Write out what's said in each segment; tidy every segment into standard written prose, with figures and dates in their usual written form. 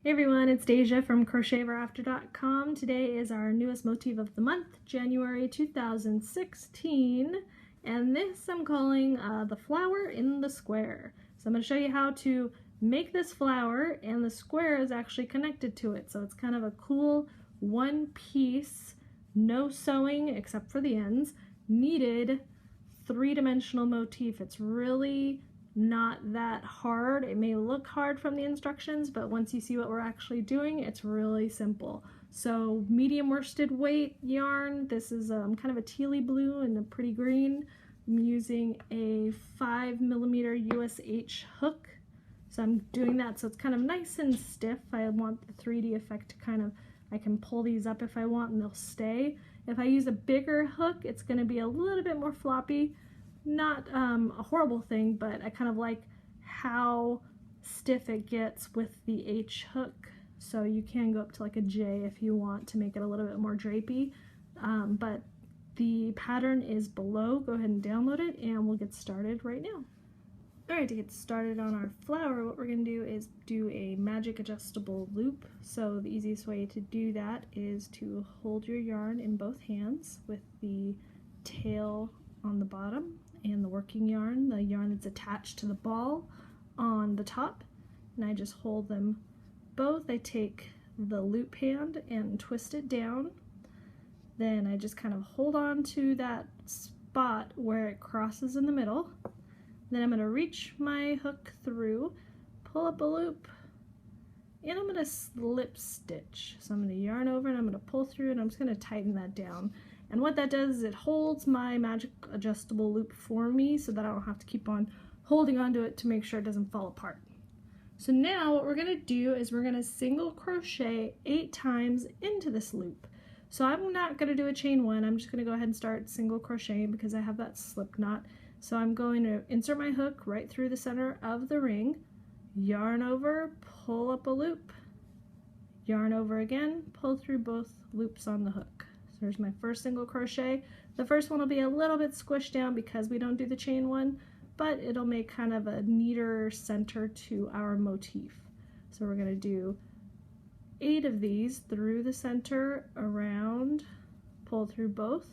Hey everyone, it's Deja from CrochetEverAfter.com. Today is our newest motif of the month, January 2016, and this I'm calling the flower in the square. So I'm going to show you how to make this flower, and the square is actually connected to it. So it's kind of a cool one piece, no sewing except for the ends, needed three-dimensional motif. It's really not that hard. It may look hard from the instructions, but once you see what we're actually doing, it's really simple. So medium worsted weight yarn. This is kind of a tealy blue and a pretty green. I'm using a 5mm USH hook. So I'm doing that so it's kind of nice and stiff. I want the 3D effect to kind of, I can pull these up if I want and they'll stay. If I use a bigger hook, it's going to be a little bit more floppy. Not a horrible thing, but I kind of like how stiff it gets with the H hook. So you can go up to like a J if you want to make it a little bit more drapey. But the pattern is below. Go ahead and download it and we'll get started right now. Alright, to get started on our flower, what we're going to do is do a magic adjustable loop. So the easiest way to do that is to hold your yarn in both hands with the tail on the bottom and the working yarn, the yarn that's attached to the ball, on the top, and I just hold them both. I take the loop hand and twist it down, then I just kind of hold on to that spot where it crosses in the middle. Then I'm going to reach my hook through, pull up a loop, and I'm going to slip stitch. So I'm going to yarn over and I'm going to pull through, and I'm just going to tighten that down. And what that does is it holds my magic adjustable loop for me so that I don't have to keep on holding onto it to make sure it doesn't fall apart. So now what we're going to do is we're going to single crochet 8 times into this loop. So I'm not going to do a chain one, I'm just going to go ahead and start single crocheting because I have that slip knot. So I'm going to insert my hook right through the center of the ring, yarn over, pull up a loop, yarn over again, pull through both loops on the hook. So there's my first single crochet. The first one will be a little bit squished down because we don't do the chain one, but it'll make kind of a neater center to our motif. So we're going to do 8 of these through the center, around, pull through both.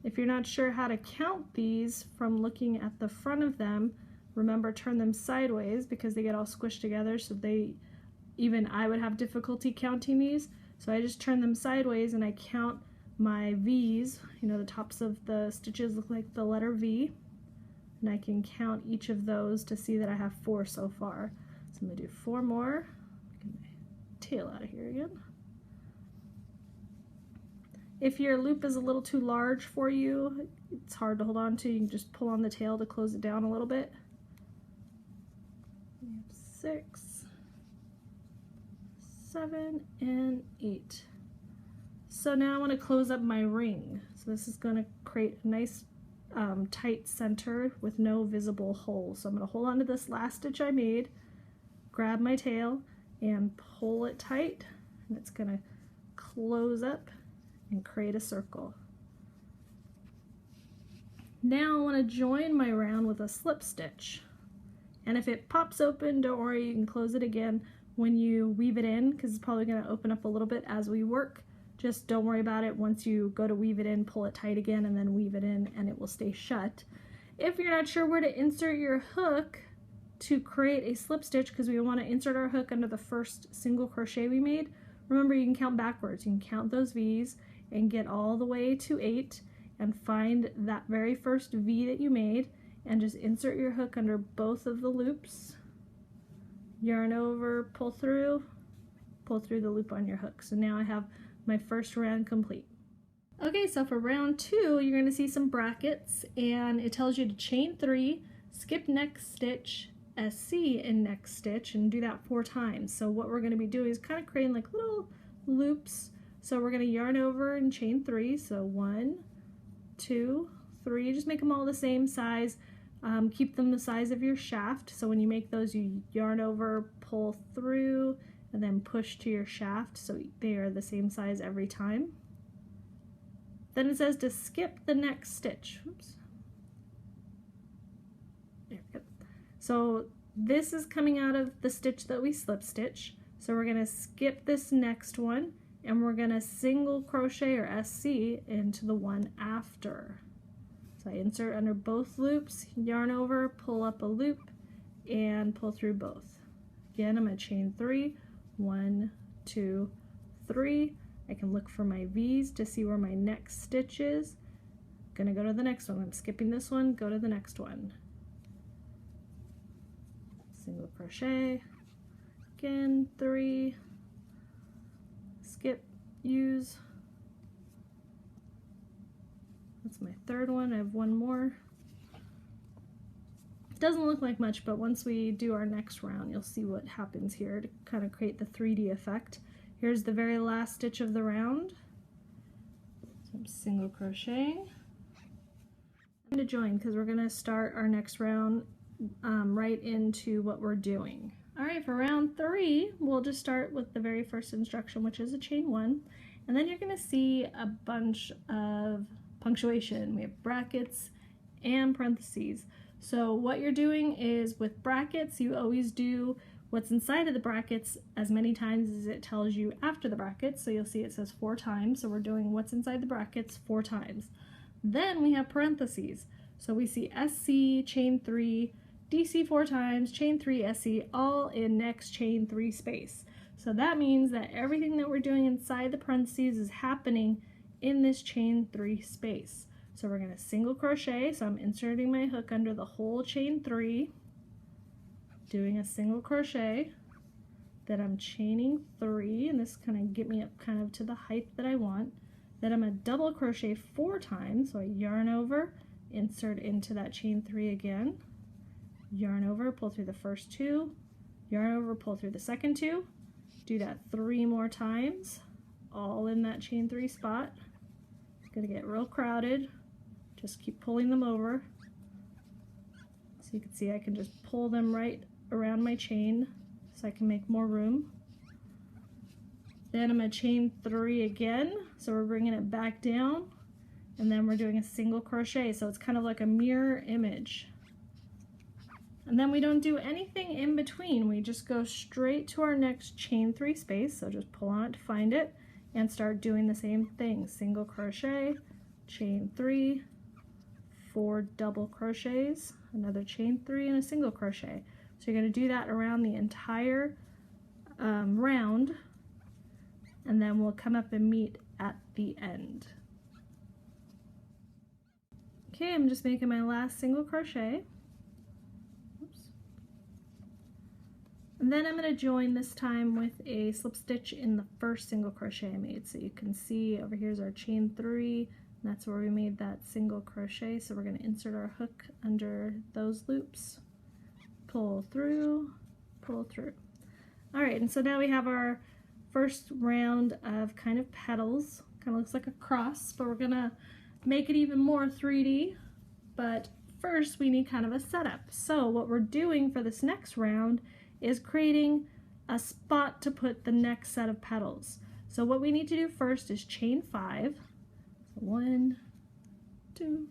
If you're not sure how to count these from looking at the front of them, remember, turn them sideways because they get all squished together, so even I would have difficulty counting these. So I just turn them sideways and I count my V's. You know, the tops of the stitches look like the letter V, and I can count each of those to see that I have 4 so far. So I'm going to do 4 more. Get my tail out of here again. If your loop is a little too large for you, it's hard to hold on to, you can just pull on the tail to close it down a little bit. We have 6, 7, and 8. So now I want to close up my ring. So this is going to create a nice tight center with no visible hole. So I'm going to hold on to this last stitch I made, grab my tail, and pull it tight, and it's going to close up and create a circle. Now I want to join my round with a slip stitch, and if it pops open, don't worry, you can close it again when you weave it in, because it's probably going to open up a little bit as we work. Just don't worry about it. Once you go to weave it in, pull it tight again and then weave it in, and it will stay shut. If you're not sure where to insert your hook to create a slip stitch, because we want to insert our hook under the first single crochet we made, remember, you can count backwards. You can count those V's and get all the way to 8 and find that very first V that you made and just insert your hook under both of the loops, yarn over, pull through the loop on your hook. So now I have my first round complete. Okay, so for round 2, you're going to see some brackets, and it tells you to chain 3, skip next stitch, SC in next stitch, and do that 4 times. So what we're going to be doing is kind of creating like little loops. So we're going to yarn over and chain 3. So 1, 2, 3. Just make them all the same size. Keep them the size of your shaft. So when you make those, you yarn over, pull through, and then push to your shaft so they are the same size every time. Then it says to skip the next stitch. Oops. There we go. So this is coming out of the stitch that we slip stitch. So we're going to skip this next one and we're going to single crochet or SC into the one after. So I insert under both loops, yarn over, pull up a loop, and pull through both. Again, I'm going to chain 3, 1, 2, 3. I can look for my V's to see where my next stitch is. I'm going to go to the next one. I'm skipping this one, go to the next one. Single crochet, again, 3, skip, use. That's my third one. I have one more. It doesn't look like much, but once we do our next round, you'll see what happens here to kind of create the 3D effect. Here's the very last stitch of the round. So I'm single crocheting. I'm going to join because we're going to start our next round right into what we're doing. Alright, for round 3, we'll just start with the very first instruction, which is a chain 1, and then you're going to see a bunch of punctuation. We have brackets and parentheses. So what you're doing is with brackets, you always do what's inside of the brackets as many times as it tells you after the brackets. So you'll see it says 4 times, so we're doing what's inside the brackets 4 times. Then we have parentheses. So we see SC, chain 3, DC 4 times, chain 3, SC, all in next chain 3 space. So that means that everything that we're doing inside the parentheses is happening in this chain 3 space. So we're going to single crochet, so I'm inserting my hook under the whole chain 3, doing a single crochet, then I'm chaining 3, and this kind of get me up kind of to the height that I want. Then I'm going to double crochet 4 times, so I yarn over, insert into that chain 3 again, yarn over, pull through the first 2, yarn over, pull through the second 2, do that 3 more times, all in that chain 3 spot. It's going to get real crowded, just keep pulling them over. So you can see I can just pull them right around my chain so I can make more room. Then I'm going to chain 3 again, so we're bringing it back down, and then we're doing a single crochet, so it's kind of like a mirror image. And then we don't do anything in between, we just go straight to our next chain 3 space, so just pull on it to find it, and start doing the same thing. Single crochet, chain 3, 4 double crochets, another chain 3, and a single crochet. So you're going to do that around the entire round, and then we'll come up and meet at the end. Okay, I'm just making my last single crochet. Oops. And then I'm going to join this time with a slip stitch in the first single crochet I made. So you can see over here is our chain 3, and that's where we made that single crochet. So we're going to insert our hook under those loops, pull through, pull through. Alright, and so now we have our first round of kind of petals. Kind of looks like a cross, but we're going to make it even more 3D. But first we need kind of a setup. So what we're doing for this next round is creating a spot to put the next set of petals. So what we need to do first is chain 5. So 1, 2,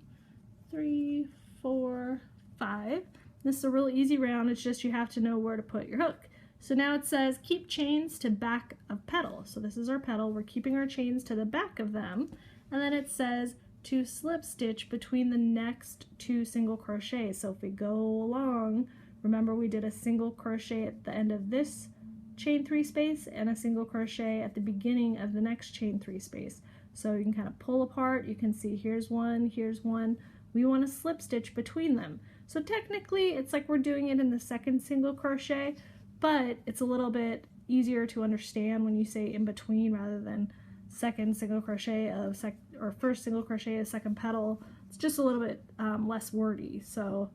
3, 4, 5. This is a real easy round, it's just you have to know where to put your hook. So now it says keep chains to back of petal. So this is our petal, we're keeping our chains to the back of them. And then it says to slip stitch between the next 2 single crochets. So if we go along, remember we did a single crochet at the end of this chain 3 space and a single crochet at the beginning of the next chain 3 space. So you can kind of pull apart, you can see here's one, here's one. We want to slip stitch between them. So technically it's like we're doing it in the second single crochet, but it's a little bit easier to understand when you say in between rather than second single crochet of or first single crochet of second petal. It's just a little bit less wordy. So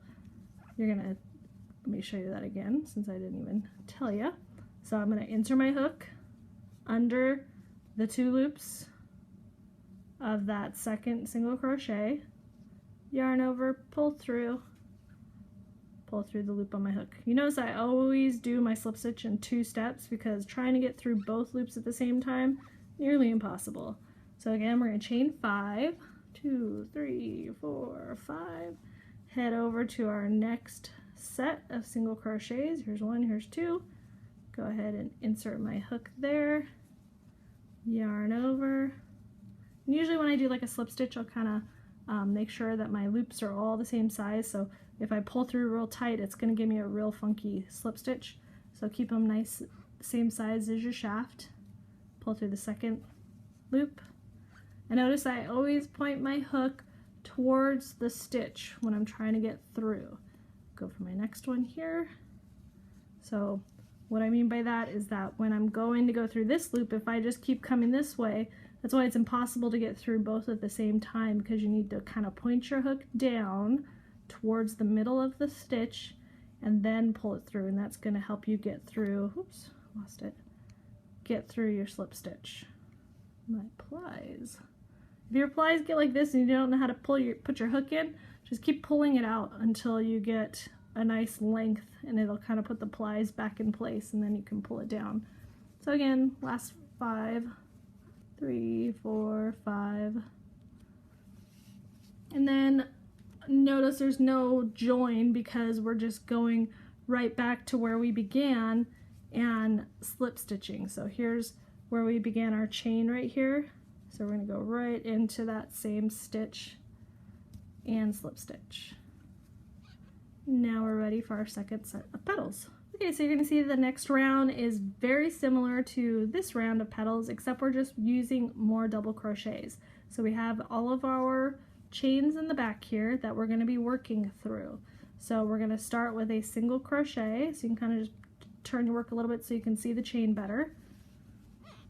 you're gonna, let me show you that again since I didn't even tell you. So I'm gonna insert my hook under the 2 loops of that second single crochet, yarn over, pull through the loop on my hook. You notice I always do my slip stitch in 2 steps because trying to get through both loops at the same time, nearly impossible. So again, we're going to chain 5, 2, 3, 4, 5, head over to our next set of single crochets. Here's 1, here's 2, go ahead and insert my hook there, yarn over. And usually when I do like a slip stitch, I'll kind of make sure that my loops are all the same size, so if I pull through real tight, it's going to give me a real funky slip stitch. So keep them nice, same size as your shaft. Pull through the second loop. And notice I always point my hook towards the stitch when I'm trying to get through. Go for my next one here. So what I mean by that is that when I'm going to go through this loop, if I just keep coming this way, that's why it's impossible to get through both at the same time, because you need to kind of point your hook down towards the middle of the stitch and then pull it through, and that's going to help you get through, oops, lost it, get through your slip stitch. My plies. If your plies get like this and you don't know how to put your hook in, just keep pulling it out until you get a nice length, and it'll kind of put the plies back in place, and then you can pull it down. So again, last 5, 3, 4, 5, and then notice there's no join because we're just going right back to where we began and slip stitching. So here's where we began our chain right here. So we're going to go right into that same stitch and slip stitch. Now we're ready for our second set of petals. Okay, so you're going to see the next round is very similar to this round of petals, except we're just using more double crochets. So we have all of our chains in the back here that we're going to be working through. So we're going to start with a single crochet, so you can kind of just turn your work a little bit so you can see the chain better.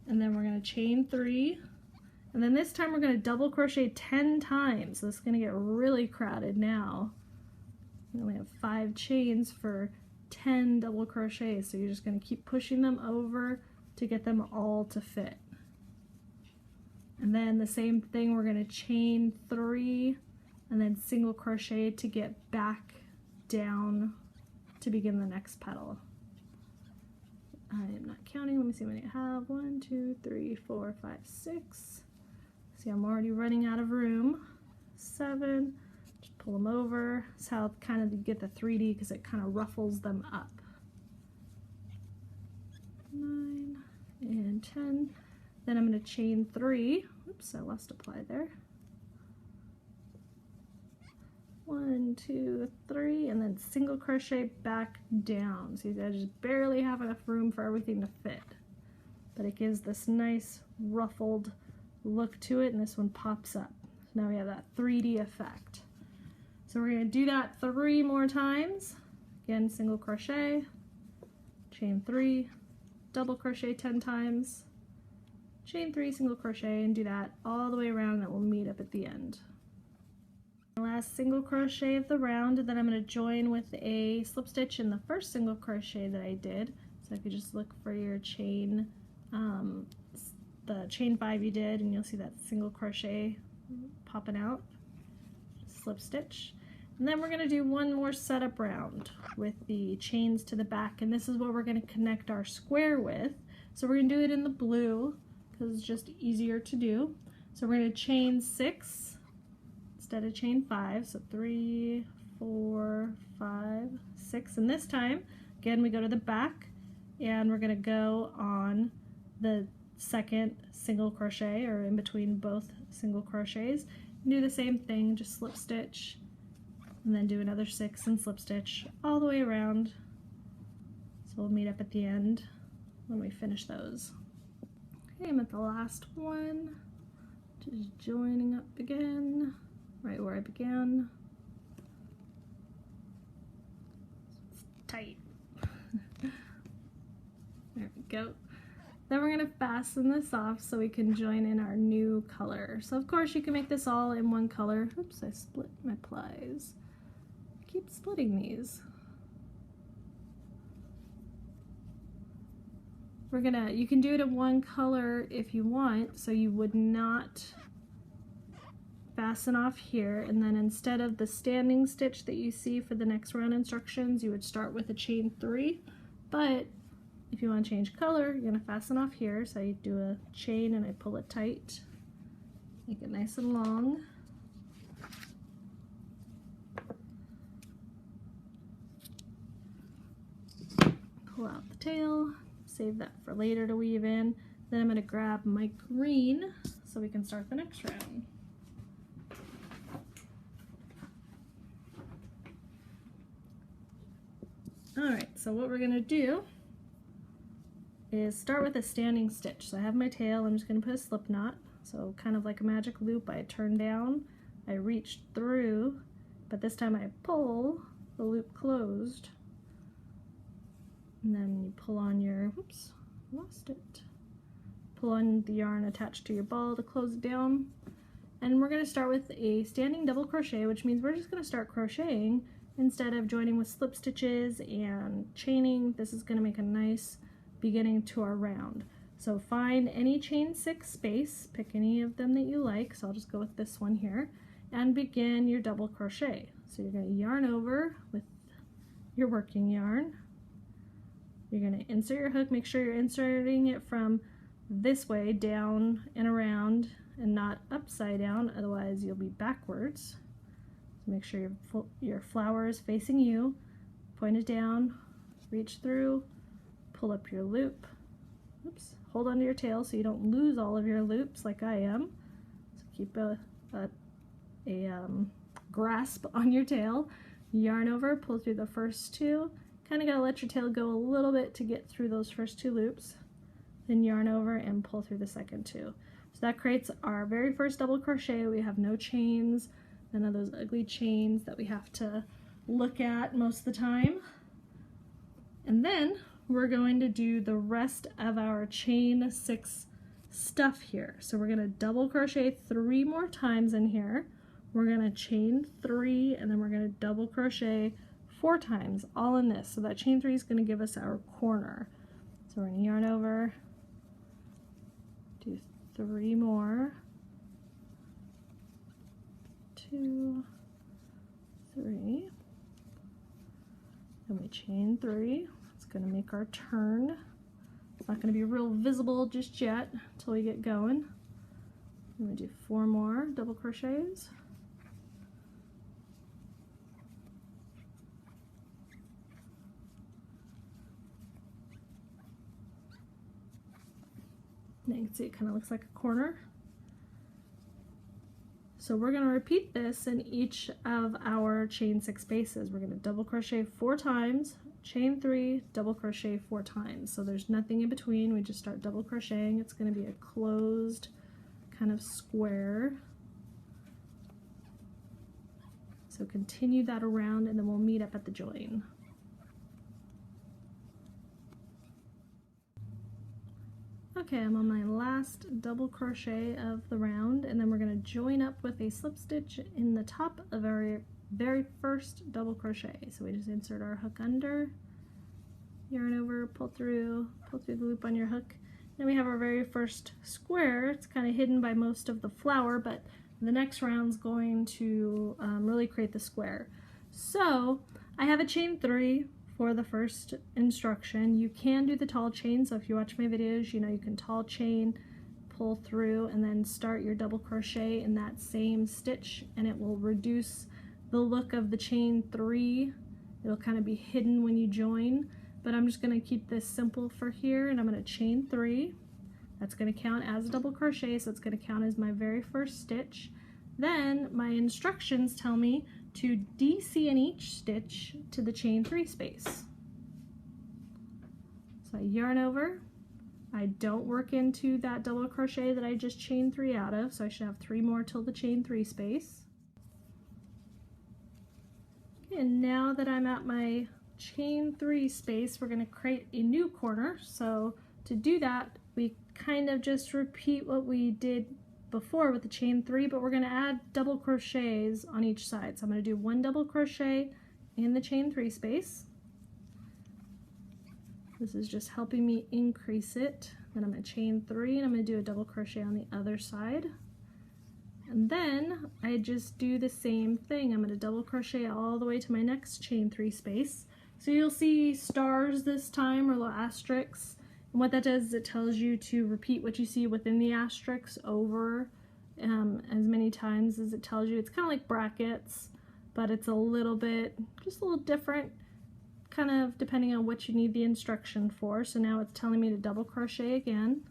And then we're going to chain 3, and then this time we're going to double crochet 10 times. So it's going to get really crowded now. We only have 5 chains for 10 double crochets, so you're just going to keep pushing them over to get them all to fit. And then the same thing, we're going to chain 3 and then single crochet to get back down to begin the next petal. I am not counting. Let me see how many I have. 1, 2, 3, 4, 5, 6. See, I'm already running out of room. 7. Just pull them over. That's how kind of you get the 3D, because it kind of ruffles them up. 9 and 10. Then I'm going to chain 3. Oops, I lost a ply there. 1, 2, 3, and then single crochet back down. See, I just barely have enough room for everything to fit, but it gives this nice ruffled look to it, and this one pops up. So now we have that 3D effect. So we're going to do that 3 more times. Again, single crochet, chain 3, double crochet 10 times, chain 3, single crochet, and do that all the way around, and it will meet up at the end. Last single crochet of the round, and then I'm going to join with a slip stitch in the first single crochet that I did. So if you just look for your chain, the chain 5 you did, and you'll see that single crochet popping out. Slip stitch, and then we're going to do one more setup round with the chains to the back, and this is what we're going to connect our square with. So we're going to do it in the blue because it's just easier to do. So we're going to chain 6 instead of chain 5, so 3, 4, 5, 6, and this time again we go to the back and we're going to go on the second single crochet, or in between both single crochets, and do the same thing, just slip stitch and then do another 6 and slip stitch all the way around. So we'll meet up at the end when we finish those. Okay, I'm at the last one, just joining up again right where I began. It's tight. There we go. Then we're going to fasten this off so we can join in our new color. So of course you can make this all in one color. Oops, I split my plies. I keep splitting these. You can do it in one color if you want, so you would not fasten off here, and then instead of the standing stitch that you see for the next round instructions, you would start with a chain 3, but if you want to change color, you're going to fasten off here. So I do a chain and I pull it tight, make it nice and long. Pull out the tail, Save that for later to weave in. Then I'm going to grab my green so we can start the next round. Alright, so what we're going to do is start with a standing stitch. So I have my tail, I'm just going to put a slip knot. So kind of like a magic loop, I turn down, I reach through, but this time I pull the loop closed. And then you pull on your, oops, lost it. Pull on the yarn attached to your ball to close it down. And we're going to start with a standing double crochet, which means we're just going to start crocheting instead of joining with slip stitches and chaining. This is going to make a nice beginning to our round. So find any chain 6 space, pick any of them that you like, so I'll just go with this one here, and begin your double crochet. So you're going to yarn over with your working yarn. You're going to insert your hook, make sure you're inserting it from this way down and around and not upside down, otherwise you'll be backwards. So make sure your flower is facing you, point it down, reach through, pull up your loop. Oops, hold onto your tail so you don't lose all of your loops like I am. So keep a grasp on your tail, yarn over, pull through the first 2. Kind of got to let your tail go a little bit to get through those first 2 loops. Then yarn over and pull through the second 2. So that creates our very first double crochet. We have no chains, none of those ugly chains that we have to look at most of the time. And then we're going to do the rest of our chain 6 stuff here. So we're going to double crochet 3 more times in here. We're going to chain 3 and then we're going to double crochet 4 times, all in this. So that chain 3 is going to give us our corner. So we're going to yarn over, do 3 more, 2, 3, then we chain 3. It's going to make our turn. It's not going to be real visible just yet until we get going. I'm going to do 4 more double crochets. Now you can see it kind of looks like a corner. So we're going to repeat this in each of our chain 6 spaces. We're going to double crochet 4 times, chain 3, double crochet 4 times. So there's nothing in between. We just start double crocheting. It's going to be a closed kind of square. So continue that around and then we'll meet up at the join. Okay, I'm on my last double crochet of the round, and then we're going to join up with a slip stitch in the top of our very first double crochet. So we just insert our hook under, yarn over, pull through the loop on your hook. Then we have our very first square. It's kind of hidden by most of the flower, but the next round's going to really create the square. So I have a chain 3 for the first instruction. You can do the tall chain, so if you watch my videos, you know you can tall chain, pull through, and then start your double crochet in that same stitch, and it will reduce the look of the chain 3. It'll kind of be hidden when you join, but I'm just going to keep this simple for here, and I'm going to chain 3. That's going to count as a double crochet, so it's going to count as my very first stitch. Then my instructions tell me to DC in each stitch to the chain 3 space. So I yarn over, I don't work into that double crochet that I just chained 3 out of, so I should have 3 more till the chain 3 space. Okay, and now that I'm at my chain 3 space, we're going to create a new corner. So to do that, we kind of just repeat what we did before with the chain 3, but we're going to add double crochets on each side. So I'm going to do 1 double crochet in the chain 3 space. This is just helping me increase it. Then I'm going to chain 3 and I'm going to do a double crochet on the other side. And then I just do the same thing. I'm going to double crochet all the way to my next chain 3 space. So you'll see stars this time, or little asterisks. And what that does is it tells you to repeat what you see within the asterisks over as many times as it tells you. It's kind of like brackets, but it's a little bit, just a little different kind of depending on what you need the instruction for. So now it's telling me to double crochet again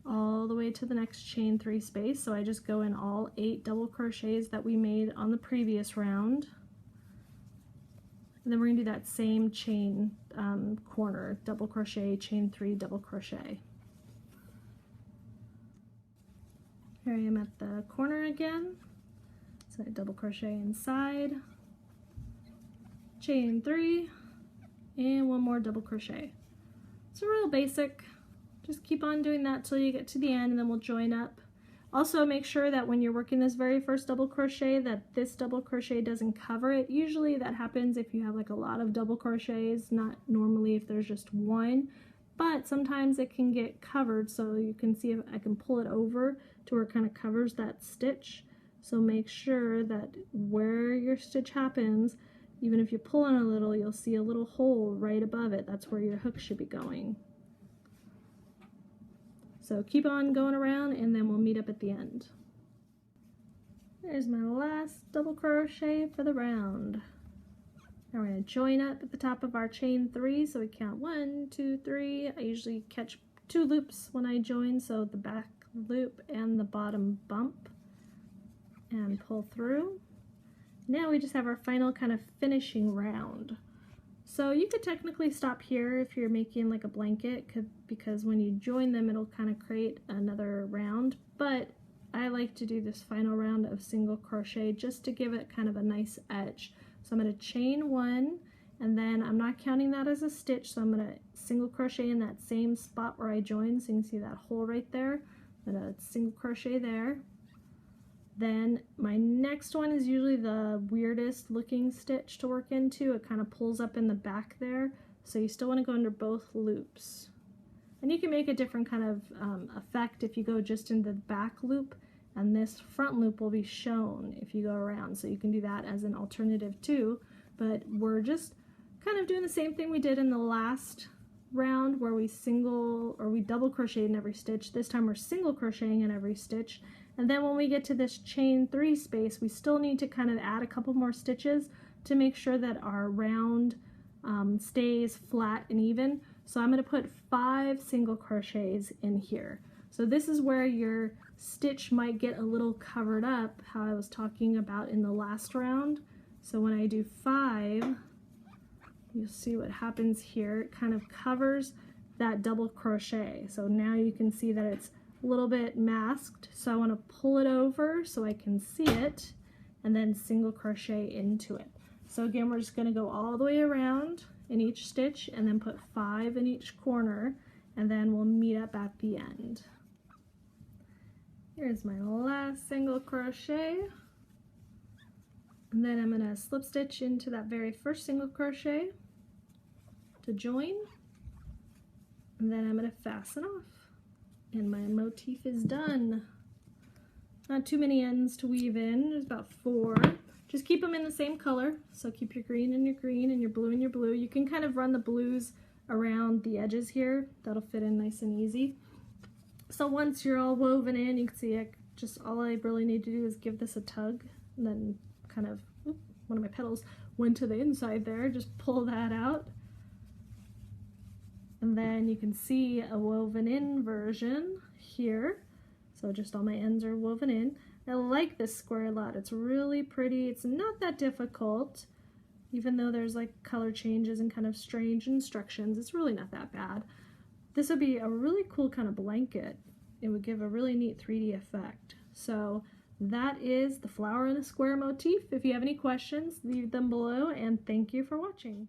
all the way to the next chain 3 space. So I just go in all 8 double crochets that we made on the previous round. And then we're going to do that same chain corner, double crochet, chain 3, double crochet. Here I am at the corner again. So I double crochet inside, chain 3, and 1 more double crochet. It's real basic. Just keep on doing that till you get to the end, and then we'll join up. Also make sure that when you're working this very first double crochet that this double crochet doesn't cover it. Usually that happens if you have like a lot of double crochets, not normally if there's just one, but sometimes it can get covered. So you can see if I can pull it over to where it kind of covers that stitch. So make sure that where your stitch happens, even if you pull on a little, you'll see a little hole right above it. That's where your hook should be going. So keep on going around, and then we'll meet up at the end. There's my last double crochet for the round. Now we're going to join up at the top of our chain 3, so we count 1, 2, 3. I usually catch 2 loops when I join, so the back loop and the bottom bump, and pull through. Now we just have our final kind of finishing round. So you could technically stop here if you're making like a blanket, because when you join them it'll kind of create another round, but I like to do this final round of single crochet just to give it kind of a nice edge. So I'm going to chain 1, and then I'm not counting that as a stitch, so I'm going to single crochet in that same spot where I joined, so you can see that hole right there. I'm going to single crochet there. Then my next one is usually the weirdest looking stitch to work into. It kind of pulls up in the back there, so you still want to go under both loops. And you can make a different kind of effect if you go just into the back loop, and this front loop will be shown if you go around, so you can do that as an alternative too. But we're just kind of doing the same thing we did in the last round where we double crocheted in every stitch. This time we're single crocheting in every stitch. And then when we get to this chain 3 space, we still need to kind of add a couple more stitches to make sure that our round stays flat and even. So I'm going to put 5 single crochets in here. So this is where your stitch might get a little covered up, how I was talking about in the last round. So when I do 5, you'll see what happens here. It kind of covers that double crochet. So now you can see that it's a little bit masked, so I want to pull it over so I can see it, and then single crochet into it. So again, we're just going to go all the way around in each stitch and then put 5 in each corner, and then we'll meet up at the end. Here's my last single crochet, and then I'm going to slip stitch into that very first single crochet to join, and then I'm going to fasten off. And my motif is done. Not too many ends to weave in, there's about 4. Just keep them in the same color, so keep your green and your green and your blue and your blue. You can kind of run the blues around the edges here, that'll fit in nice and easy. So once you're all woven in, you can see all I really need to do is give this a tug, and then kind of, one of my petals went to the inside there, just pull that out. And then you can see a woven in version here. So just all my ends are woven in. I like this square a lot. It's really pretty. It's not that difficult, even though there's like color changes and kind of strange instructions. It's really not that bad. This would be a really cool kind of blanket. It would give a really neat 3D effect. So that is the flower in a square motif. If you have any questions, leave them below, and thank you for watching.